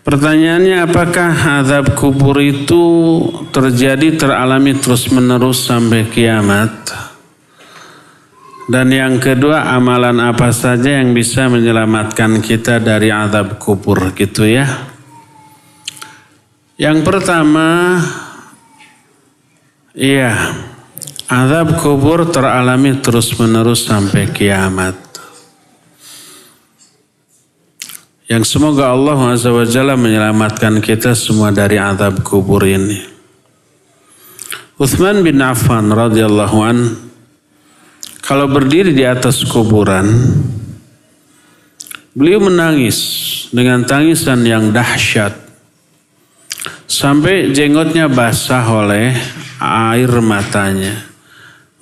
Pertanyaannya, apakah azab kubur itu teralami terus-menerus sampai kiamat? Dan yang kedua, amalan apa saja yang bisa menyelamatkan kita dari azab kubur gitu ya? Yang pertama, iya, azab kubur teralami terus-menerus sampai kiamat. Yang semoga Allah Azza wa Jalla menyelamatkan kita semua dari azab kubur ini. Utsman bin Affan radhiyallahu an, kalau berdiri di atas kuburan, beliau menangis dengan tangisan yang dahsyat sampai jenggotnya basah oleh air matanya.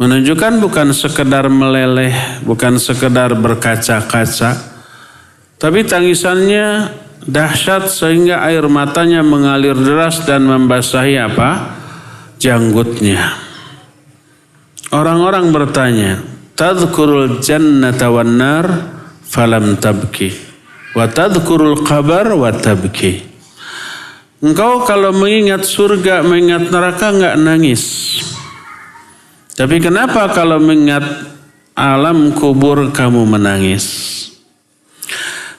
Menunjukkan bukan sekedar meleleh, bukan sekedar berkaca-kaca, tapi tangisannya dahsyat sehingga air matanya mengalir deras dan membasahi janggutnya. Orang-orang bertanya, tadhkurul jannata wan nar falam tabki wa tadhkurul qabar wa tabki. Engkau kalau mengingat surga, mengingat neraka enggak nangis. Tapi kenapa kalau mengingat alam kubur kamu menangis?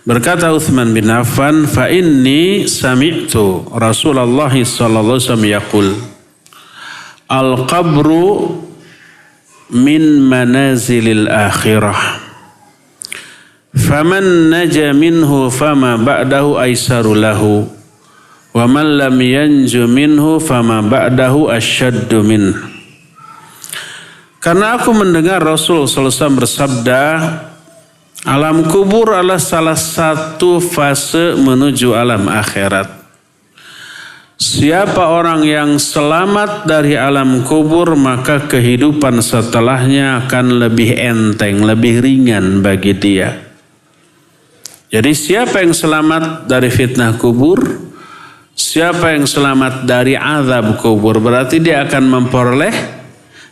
Berkata Utsman bin Affan, fa inni sami'tu Rasulullah sallallahu alaihi wasallam yaqul, al-qabru min manazilil akhirah. Faman naja minhu fama ba'dahu aisaru lahu. Wa man lam yanju minhu fama ba'dahu asyaddu min. Karena aku mendengar Rasul sallallahu alaihi wasallam bersabda, alam kubur adalah salah satu fase menuju alam akhirat. Siapa orang yang selamat dari alam kubur, maka kehidupan setelahnya akan lebih enteng, lebih ringan bagi dia. Jadi siapa yang selamat dari fitnah kubur, siapa yang selamat dari azab kubur, berarti dia akan memperoleh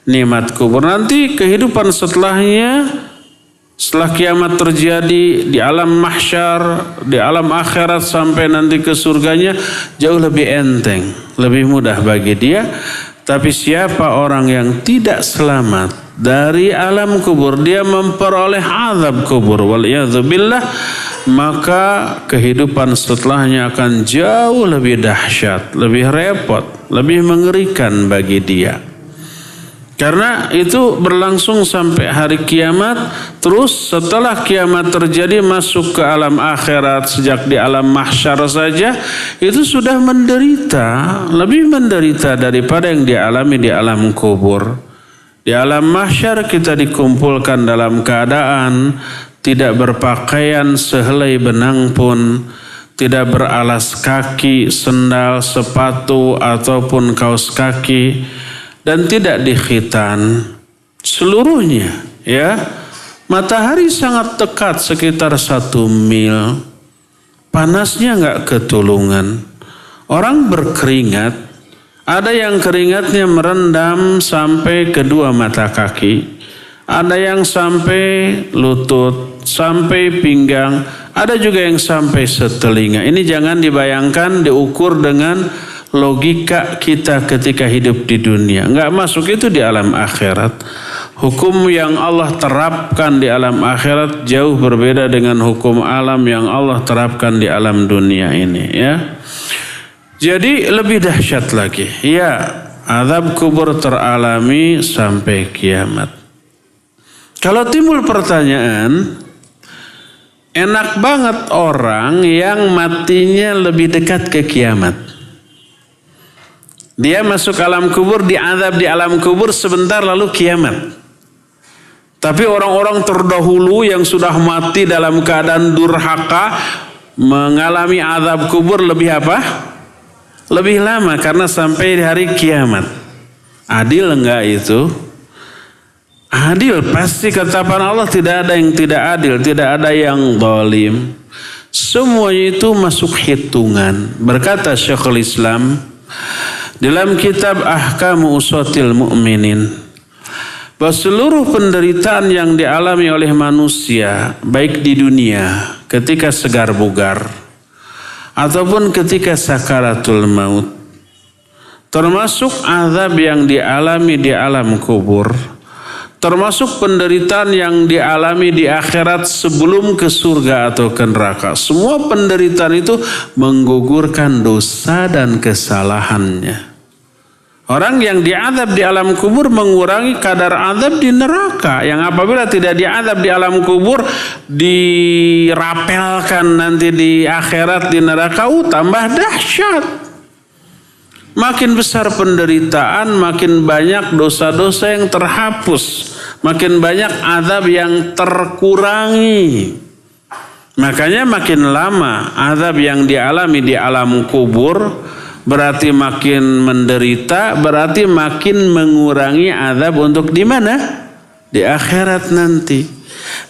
nikmat kubur. Nanti kehidupan setelahnya, setelah kiamat terjadi di alam mahsyar, di alam akhirat sampai nanti ke surganya, jauh lebih enteng, lebih mudah bagi dia. Tapi siapa orang yang tidak selamat dari alam kubur, dia memperoleh azab kubur, waliyadzubillah, maka kehidupan setelahnya akan jauh lebih dahsyat, lebih repot, lebih mengerikan bagi dia. Karena itu berlangsung sampai hari kiamat. Terus setelah kiamat terjadi masuk ke alam akhirat, sejak di alam mahsyar saja itu sudah menderita, lebih menderita daripada yang dialami di alam kubur. Di alam mahsyar kita dikumpulkan dalam keadaan tidak berpakaian sehelai benang pun, tidak beralas kaki, sendal, sepatu ataupun kaos kaki, dan tidak dikhitan seluruhnya, ya. Matahari sangat dekat, sekitar 1 mil. Panasnya enggak ketulungan. Orang berkeringat, ada yang keringatnya merendam sampai kedua mata kaki, ada yang sampai lutut, sampai pinggang, ada juga yang sampai setelinga. Ini jangan dibayangkan, diukur dengan logika kita ketika hidup di dunia. Enggak masuk itu di alam akhirat. Hukum yang Allah terapkan di alam akhirat jauh berbeda dengan hukum alam yang Allah terapkan di alam dunia ini, ya. Jadi lebih dahsyat lagi. Ya, azab kubur teralami sampai kiamat. Kalau timbul pertanyaan, enak banget orang yang matinya lebih dekat ke kiamat. Dia masuk alam kubur, diazab di alam kubur sebentar lalu kiamat. Tapi orang-orang terdahulu yang sudah mati dalam keadaan durhaka mengalami azab kubur lebih apa? Lebih lama, karena sampai di hari kiamat. Adil enggak itu? Adil, pasti ketetapan Allah tidak ada yang tidak adil, tidak ada yang zalim. Semuanya itu masuk hitungan. Berkata Syekhul Islam dalam kitab Ahkamu Usatil Mu'minin, bahwa seluruh penderitaan yang dialami oleh manusia baik di dunia ketika segar bugar ataupun ketika sakaratul maut. Termasuk azab yang dialami di alam kubur, termasuk penderitaan yang dialami di akhirat sebelum ke surga atau ke neraka. Semua penderitaan itu menggugurkan dosa dan kesalahannya. Orang yang diazab di alam kubur mengurangi kadar azab di neraka, yang apabila tidak diazab di alam kubur dirapelkan nanti di akhirat di neraka, tambah dahsyat. Makin besar penderitaan, makin banyak dosa-dosa yang terhapus, makin banyak azab yang terkurangi. Makanya makin lama azab yang dialami di alam kubur berarti makin menderita, berarti makin mengurangi azab untuk di mana? Di akhirat nanti.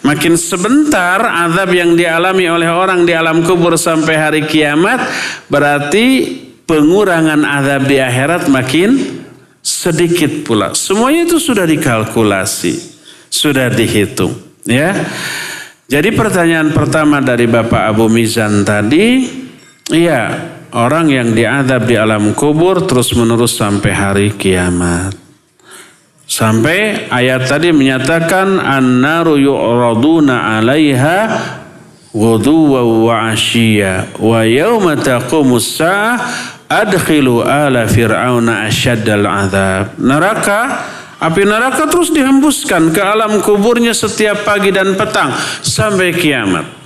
Makin sebentar azab yang dialami oleh orang di alam kubur sampai hari kiamat, berarti pengurangan azab di akhirat makin sedikit pula. Semuanya itu sudah dikalkulasi, sudah dihitung, ya. Jadi pertanyaan pertama dari Bapak Abu Mizan tadi, iya, orang yang diazab di alam kubur terus menerus sampai hari kiamat. Sampai ayat tadi menyatakan an-naru yu'raduna 'alaiha ghuduwan wa 'ashiyya wa yauma taqumus saa'ah adkhilu ala fir'auna asyaddal 'adzab. Neraka, api neraka terus dihembuskan ke alam kuburnya setiap pagi dan petang sampai kiamat.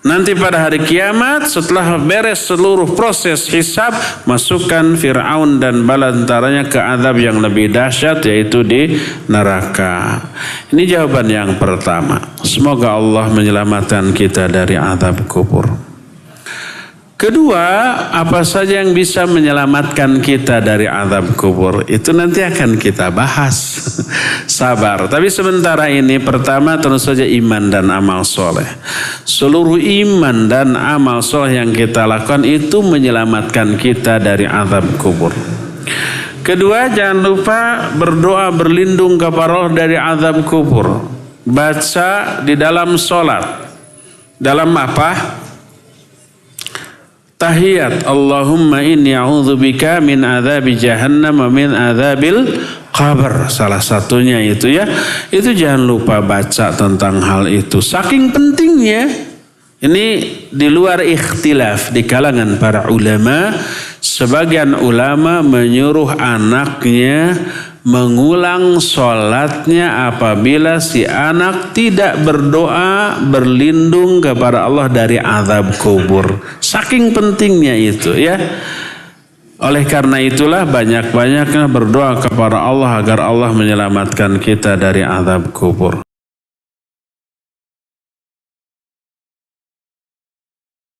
Nanti pada hari kiamat setelah beres seluruh proses hisab, masukkan Fir'aun dan bala tentaranya ke azab yang lebih dahsyat, yaitu di neraka. Ini jawaban yang pertama. Semoga Allah menyelamatkan kita dari azab kubur. Kedua, apa saja yang bisa menyelamatkan kita dari azab kubur? Itu nanti akan kita bahas. Sabar. Tapi sementara ini pertama tentu saja iman dan amal soleh. Seluruh iman dan amal soleh yang kita lakukan itu menyelamatkan kita dari azab kubur. Kedua, jangan lupa berdoa berlindung kepada Allah dari azab kubur. Baca di dalam sholat. Dalam apa? Tahiyat, Allahumma inni a'udzubika min adzabi jahannam wa min adzabil qabr. Salah satunya itu, ya. Itu jangan lupa baca tentang hal itu. Saking pentingnya. Ini di luar ikhtilaf di kalangan para ulama. Sebagian ulama menyuruh anaknya mengulang sholatnya apabila si anak tidak berdoa berlindung kepada Allah dari azab kubur. Saking pentingnya itu, ya. Oleh karena itulah banyak-banyaknya berdoa kepada Allah agar Allah menyelamatkan kita dari azab kubur.